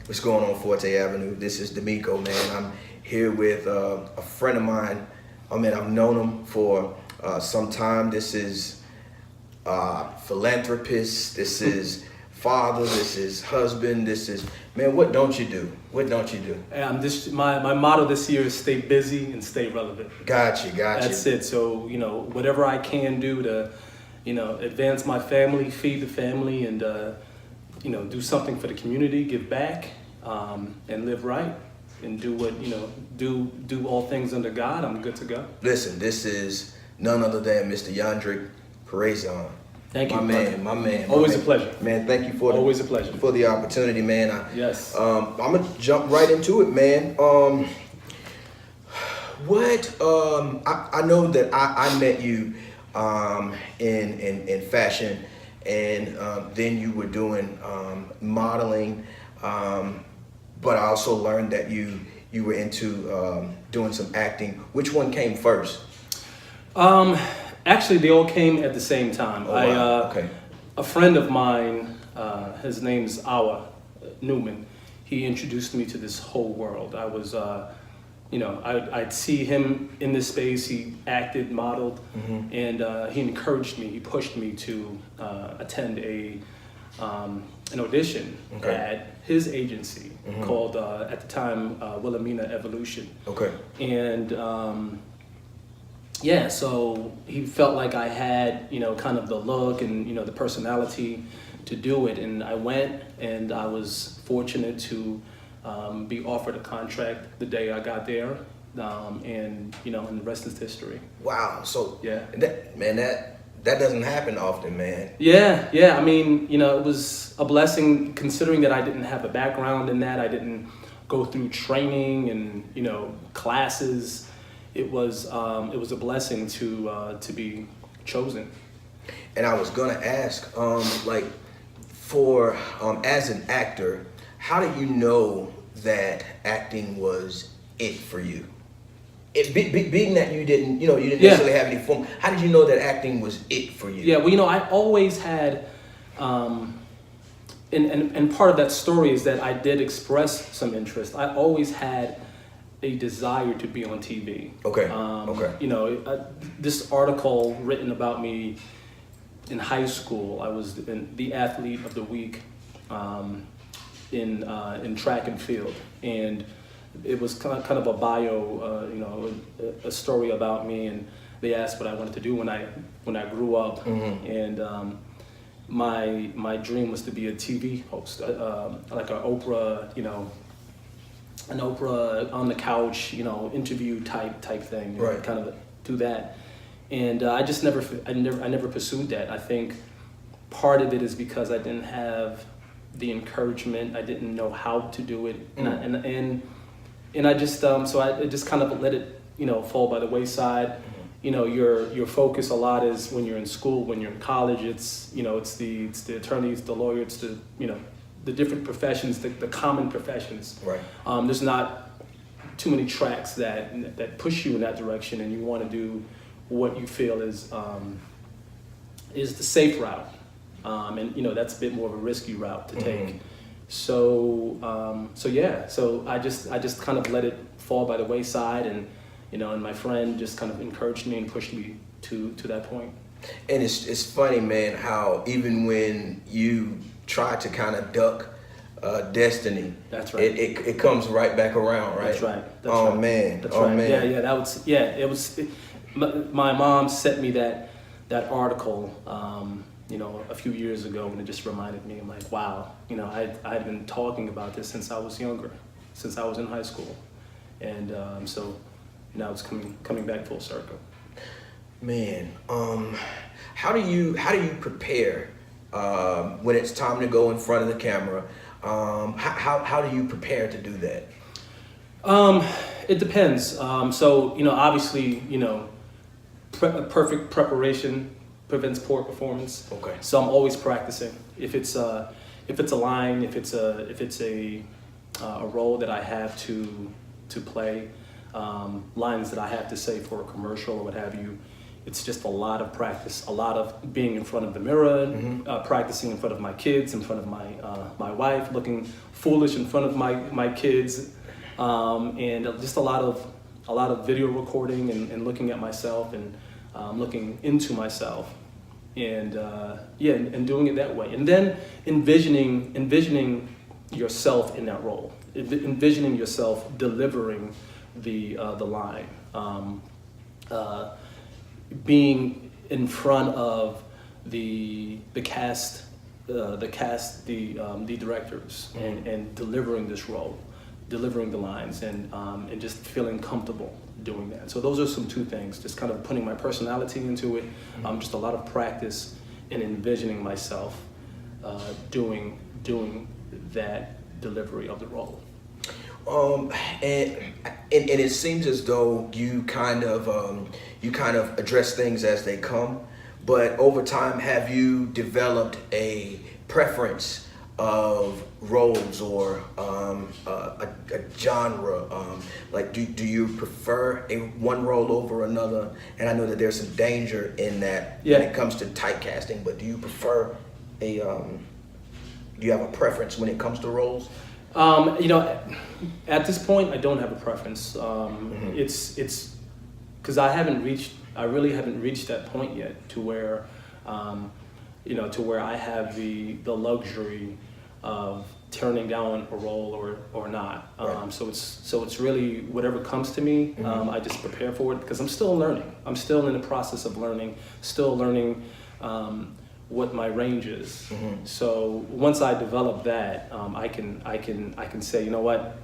What's going on, Forte Avenue? This is D'Amico, man. I'm here with a friend of mine. I mean, I've known him for some time. This is philanthropist. This is father. This is husband. This is, man, what don't you do? What don't you do? My motto this year is stay busy and stay relevant. Gotcha. That's it. So, whatever I can do to, advance my family, feed the family, and, do something for the community, give back, and live right, and do what, do all things under God, I'm good to go. Listen, this is none other than Mr. Yandrick Paraison. Thank you. My man. Always a pleasure. Man, thank you for Always a pleasure. For the opportunity, man. Yes. I'm gonna jump right into it, man. I know that I met you in fashion, and then you were doing modeling, but I also learned that you were into doing some acting. Which one came first? Actually, they all came at the same time. Oh, wow. Okay. A friend of mine, his name's Awa Newman, he introduced me to this whole world. I was, I'd see him in this space. He acted, modeled, and he encouraged me. He pushed me to attend an audition at his agency called, at the time, Wilhelmina Evolution. Okay. And so he felt like I had, kind of the look and, the personality to do it. And I went, and I was fortunate to be offered a contract the day I got there. And the rest is history. Wow. So yeah, that doesn't happen often, man. Yeah. I mean, it was a blessing considering that I didn't have a background in that. I didn't go through training and, classes. It was a blessing to be chosen. And I was gonna ask, as an actor, how do you know that acting was it for you? Being that you didn't necessarily have any form, how did you know that acting was it for you? Yeah, well, I always had, and part of that story is that I did express some interest. I always had a desire to be on TV. Okay. This article written about me in high school, I was the athlete of the week in track and field, and it was kind of a bio, a story about me, and they asked what I wanted to do when I grew up, and my dream was to be a TV host, like an Oprah, an Oprah on the couch, interview type thing, right? Kind of do that, and I never pursued that. I think part of it is because I didn't have the encouragement. I didn't know how to do it, and I just so I just kind of let it fall by the wayside. Your focus a lot is when you're in school, when you're in college. It's it's the attorneys, the lawyers, the different professions, the common professions. Right. There's not too many tracks that push you in that direction, and you want to do what you feel is the safe route, and that's a bit more of a risky route to take. So I just kind of let it fall by the wayside, and and my friend just kind of encouraged me and pushed me to that point. And it's funny, man, how even when you try to kind of duck destiny, that's right, it comes right back around, right? That's right. Man. That's right. Man. Yeah, it was. My mom sent me that article, a few years ago, and it just reminded me. I'm like, wow, I'd been talking about this since I was younger, since I was in high school, and so now it's coming back full circle. Man, how do you prepare when it's time to go in front of the camera? How do you prepare to do that? It depends. So obviously, perfect preparation prevents poor performance. Okay. So I'm always practicing. If it's a line, if it's a role that I have to play, lines that I have to say for a commercial or what have you, it's just a lot of practice, a lot of being in front of the mirror, practicing in front of my kids, in front of my wife, looking foolish in front of my kids, and just a lot of video recording and looking at myself and looking into myself, and and doing it that way, and then envisioning yourself in that role, envisioning yourself delivering the line. Being in front of the cast, the directors, and delivering this role, delivering the lines, and just feeling comfortable doing that. So those are some two things, just kind of putting my personality into it, just a lot of practice and envisioning myself doing that delivery of the role. And it seems as though you kind of address things as they come, but over time, have you developed a preference of roles or a genre? Like, do you prefer one role over another? And I know that there's some danger in that when it comes to typecasting, but do you prefer do you have a preference when it comes to roles? At this point, I don't have a preference. It's because I really haven't reached that point yet to where, to where I have the luxury of turning down a role or not. Right. So it's really whatever comes to me. I just prepare for it because I'm still learning. I'm still in the process of learning. Still learning. What my range is. So once I develop that, I can say, you know what,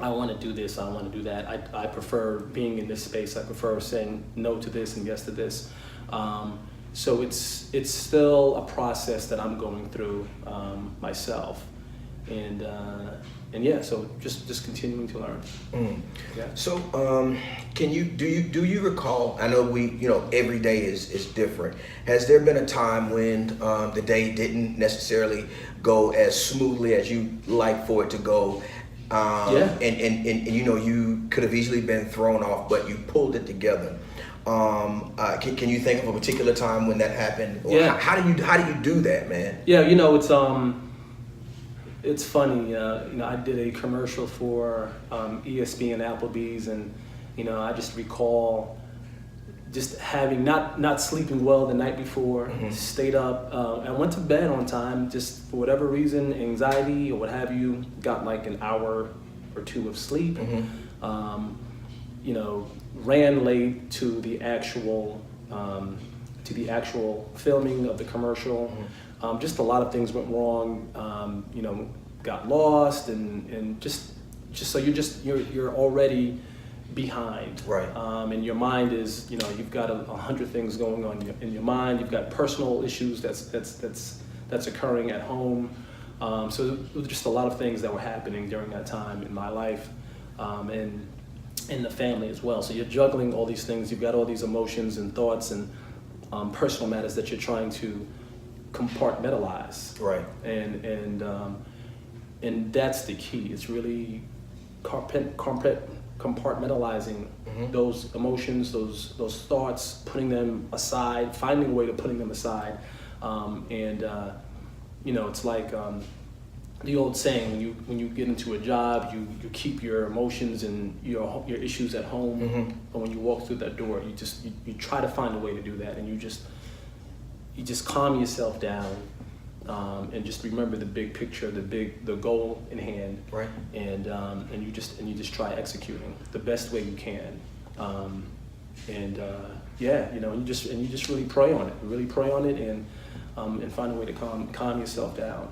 I want to do this, I want to do that. I prefer being in this space. I prefer saying no to this and yes to this. So it's still a process that I'm going through myself, and so just continuing to learn. Yeah. So do you recall? I know every day is different. Has there been a time when the day didn't necessarily go as smoothly as you like for it to go? And you could have easily been thrown off, but you pulled it together. Can you think of a particular time when that happened? Or how do you do that, man? Yeah, it's funny. I did a commercial for ESPN Applebee's, and I just recall just having not sleeping well the night before. Stayed up. I went to bed on time, just for whatever reason, anxiety or what have you. Got like an hour or two of sleep. Ran late to the actual filming of the commercial. Just a lot of things went wrong. Got lost and just so you're already behind. Right. And your mind is, you've got 100 things going on in your mind. You've got personal issues that's occurring at home. So there were just a lot of things that were happening during that time in my life, and in the family as well. So you're juggling all these things. You've got all these emotions and thoughts and personal matters that you're trying to compartmentalize. Right. And that's the key. It's really compartmentalizing those emotions, those thoughts, putting them aside, finding a way to putting them aside. It's like the old saying: when you get into a job, you keep your emotions and your issues at home, but when you walk through that door, you try to find a way to do that, and you just calm yourself down, and just remember the big picture, the goal in hand, right? And you just try executing the best way you can, and you just really pray on it, and find a way to calm yourself down.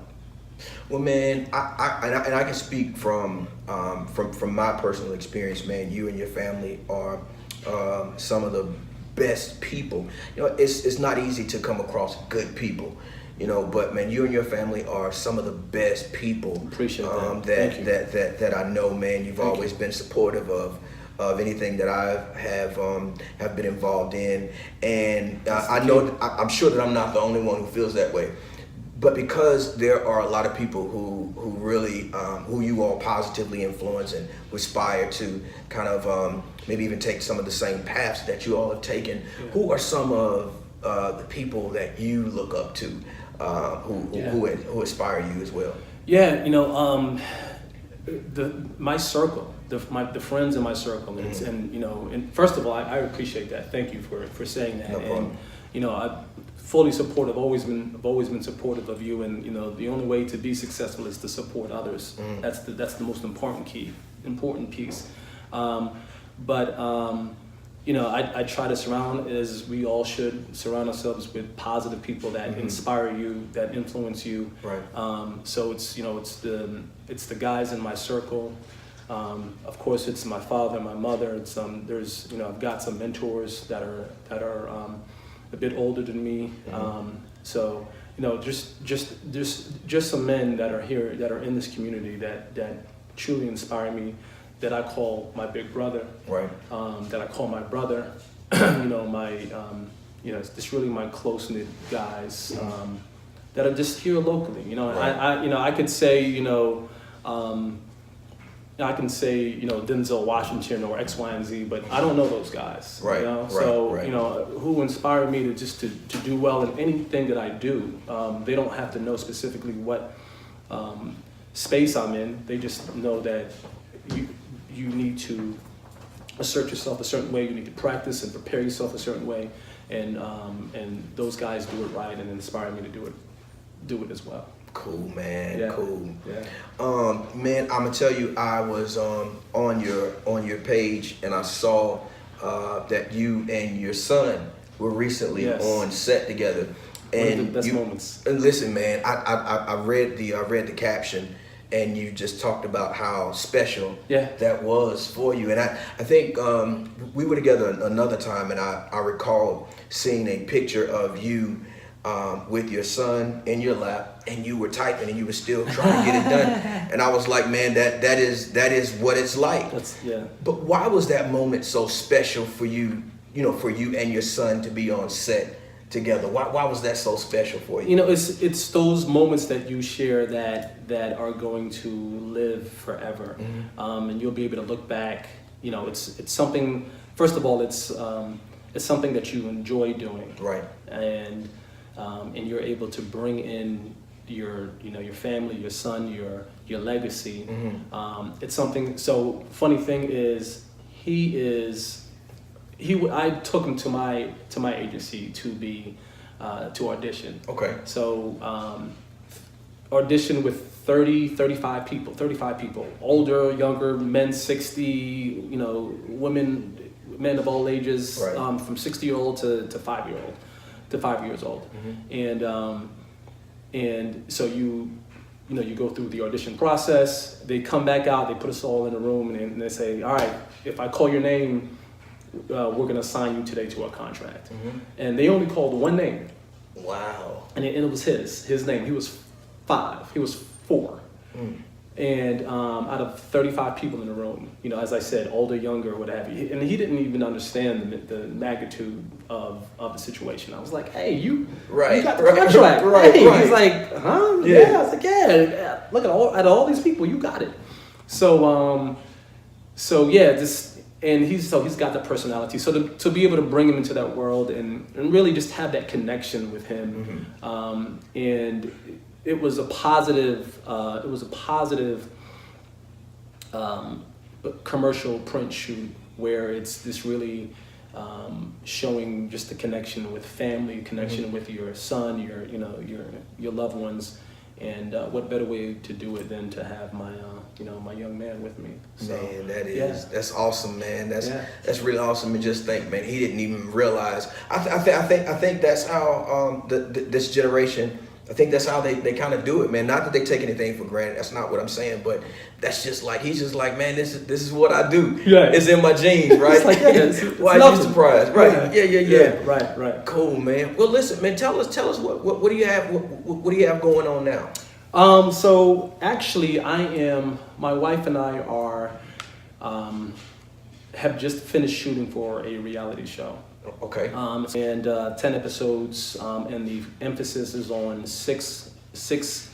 Well, man, I can speak from my personal experience, man. You and your family are some of the best people. It's not easy to come across good people, but man, you and your family are some of the best people. Appreciate that. that I know, man. You've always been supportive of anything that I have been involved in, and I'm sure that I'm not the only one who feels that way. But because there are a lot of people who really who you all positively influence and who aspire to kind of maybe even take some of the same paths that you all have taken, who are some of the people that you look up to who inspire you as well? Yeah, my circle, the friends in my circle, and first of all, I appreciate that. Thank you for saying that. No problem. And I fully support. I've always been supportive of you, and the only way to be successful is to support others. That's the most important piece. I try to surround, as we all should, surround ourselves with positive people that inspire you, that influence you. Right. So it's the guys in my circle. Of course, it's my father, my mother. It's there's I've got some mentors that are a bit older than me. So just some men that are here, that are in this community, that truly inspire me, that I call my big brother, right? That I call my brother. It's just really my close knit guys that are just here locally. Right. I could say I can say Denzel Washington or X, Y, and Z, but I don't know those guys. Right. So who inspired me to do well in anything that I do. They don't have to know specifically what space I'm in. They just know that you need to assert yourself a certain way. You need to practice and prepare yourself a certain way, and those guys do it right and inspire me to do it as well. Cool, man. Yeah. Cool. Yeah. Man, I'm gonna tell you, I was on your page and I saw that you and your son were recently on set together. And one of the best moments. And listen, man, I read the caption, and you just talked about how special that was for you. And I think we were together another time, and I recall seeing a picture of you with your son in your lap, and you were typing and you were still trying to get it done. And I was like, man, that is what it's like. But why was that moment so special for you, for you and your son to be on set together? Why was that so special for you? It's those moments that you share that are going to live forever. And you'll be able to look back. It's something, first of all, it's something that you enjoy doing. Right. And you're able to bring in your family, your son, your legacy. It's something. So funny thing is, I took him to my agency to audition. Okay. So audition with 35 people, older, younger, men 60, women, men of all ages, right. From 60-year-old to 5-year-old. To 5 years old, and so you go through the audition process. They come back out. They put us all in a room, and they say, "All right, if I call your name, we're going to assign you today to a contract." And they only called one name. Wow. And it was his name. He was 5. He was 4. And out of 35 people in the room, as I said, older, younger, what have you, and he didn't even understand the magnitude of the situation. I was like, "Hey, you got the contract, right?" He's like, "Huh? Yeah." I was like, "Yeah. Look at all these people, you got it." So he's got the personality. So to be able to bring him into that world and really just have that connection with him, and it was a positive commercial print shoot where it's this really showing just the connection with family, connection with your son, your loved ones, and what better way to do it than to have my young man with me. So, man, that's awesome, man. That's really awesome. And just think, man, he didn't even realize. I think that's how this generation. I think that's how they kind of do it, man. Not that they take anything for granted. That's not what I'm saying, but that's just like, he's just like, man, this is what I do. Yeah. It's in my genes, right? It's like, it's why are you surprised? Right. Yeah. Right. Cool, man. Well, listen, man, tell us what do you have what do you have going on now? So actually my wife and I have just finished shooting for a reality show. Okay. And 10 episodes, and the emphasis is on 6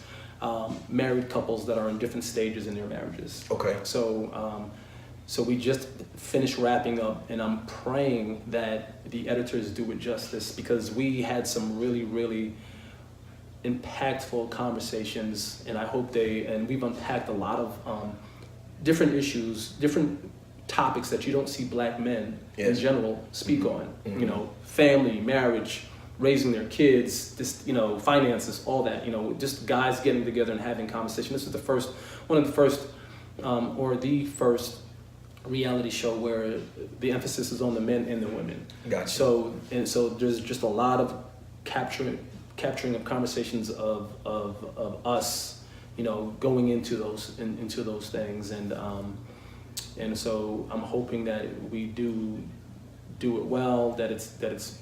married couples that are in different stages in their marriages. Okay. So we just finished wrapping up, and I'm praying that the editors do it justice, because we had some really, really impactful conversations, and I hope and we've unpacked a lot of different issues, different topics that you don't see Black men in general speak on. You know, family, marriage, raising their kids, just, you know, finances, all that, you know, just guys getting together and having conversation. This is one of the first reality show where the emphasis is on the men and the women. Gotcha. So there's just a lot of capturing of conversations of us, you know, going into those things, and so I'm hoping that we do it well, that it's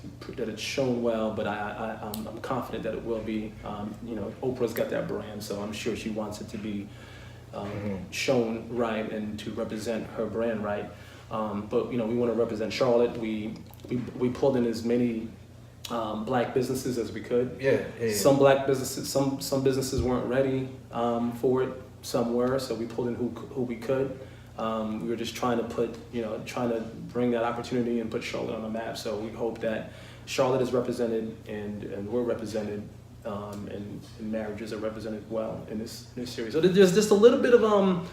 shown well, but I'm confident that it will be. You know, Oprah's got that brand, so I'm sure she wants it to be shown right and to represent her brand right. But you know, we want to represent Charlotte. We pulled in as many Black businesses as we could. Yeah. Some Black businesses, some businesses weren't ready for it. Some were, so we pulled in who we could. We were just trying to bring that opportunity and put Charlotte on the map. So we hope that Charlotte is represented and we're represented, and marriages are represented well in this series. So there's just a little bit of drama,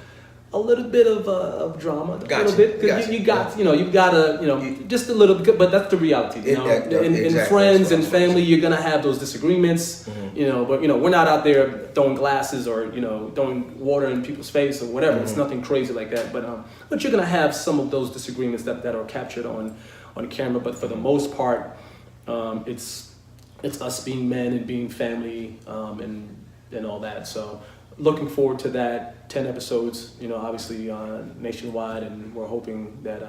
Gotcha. a little bit, because you've got to just a little bit, but that's the reality. You know, in friends and family, you're gonna have those disagreements. You know, but you know, we're not out there throwing glasses or throwing water in people's face or whatever. It's nothing crazy like that. But you're gonna have some of those disagreements that are captured on camera. But for the most part, it's us being men and being family, and all that. So looking forward to that. 10 episodes, obviously nationwide, and we're hoping that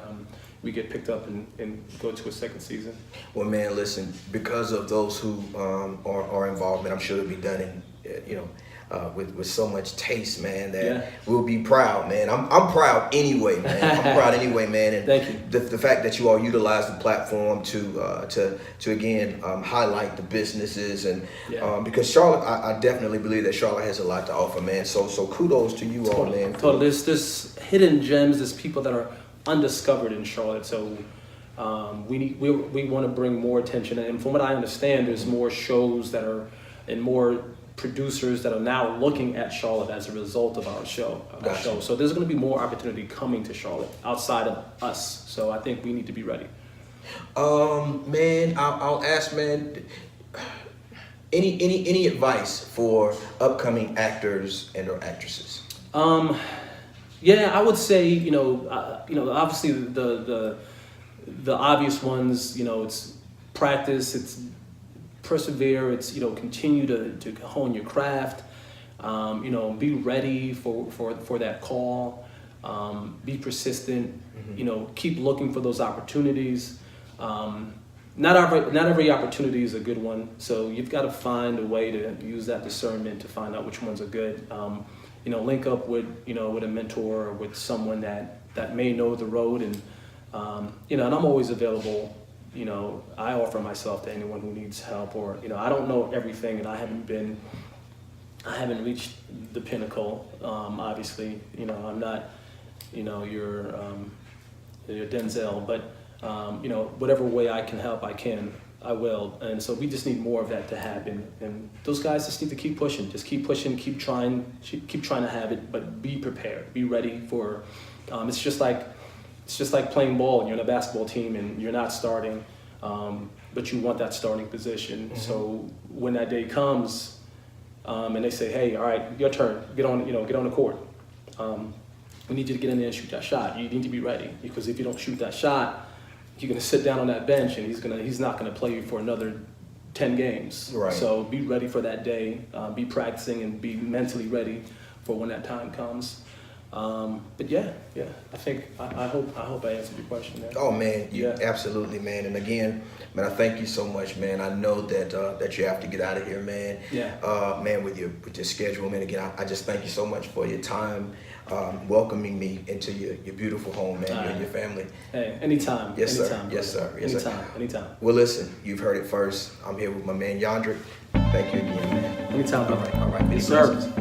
we get picked up and go to a second season. Well, man, listen, because of those who are involved, and I'm sure it'll be done in, with so much taste, man, that we'll be proud, man. I'm proud anyway, man. I'm proud anyway, man. And thank you. The fact that you all utilize the platform to again highlight the businesses and because Charlotte, I definitely believe that Charlotte has a lot to offer, man. So kudos to you all, man. Totally. There's hidden gems. There's people that are undiscovered in Charlotte. So we want to bring more attention. And from what I understand, there's more shows that are and more producers that are now looking at Charlotte as a result of our show. Gotcha. So there's going to be more opportunity coming to Charlotte outside of us. So I think we need to be ready. Man, I'll ask, man, any advice for upcoming actors and or actresses? Yeah, I would say, obviously the obvious ones, it's practice, it's persevere, it's continue to hone your craft, be ready for that call, be persistent, keep looking for those opportunities. Not every opportunity is a good one, so you've got to find a way to use that discernment to find out which ones are good. Link up with a mentor or with someone that may know the road, and and I'm always available. I offer myself to anyone who needs help, or I don't know everything, and I haven't reached the pinnacle. Obviously, I'm not your Denzel, but whatever way I can help, I will. And so we just need more of that to happen, and those guys just need to keep pushing, keep trying to have it, but be prepared, be ready for. It's just like playing ball, and you're on a basketball team and you're not starting, but you want that starting position. Mm-hmm. So when that day comes, and they say, "Hey, all right, your turn. Get on the court. We need you to get in there and shoot that shot." You need to be ready, because if you don't shoot that shot, you're gonna sit down on that bench, and he's not gonna play you for another 10 games. Right. So be ready for that day. Be practicing and be mentally ready for when that time comes. But yeah, I think I hope I answered your question there. Oh man, absolutely, man. And again, man, I thank you so much, man. I know that you have to get out of here, man. Yeah. Man, with your schedule, man. Again, I just thank you so much for your time, welcoming me into your beautiful home, man. You and your family. Hey, anytime. Yes, anytime, sir. Yes, sir. Yes, anytime. Sir. Anytime. Well, listen, you've heard it first. I'm here with my man Yandrick. Thank you again, man. Anytime, All brother. right. Many Yes, sir. blessings.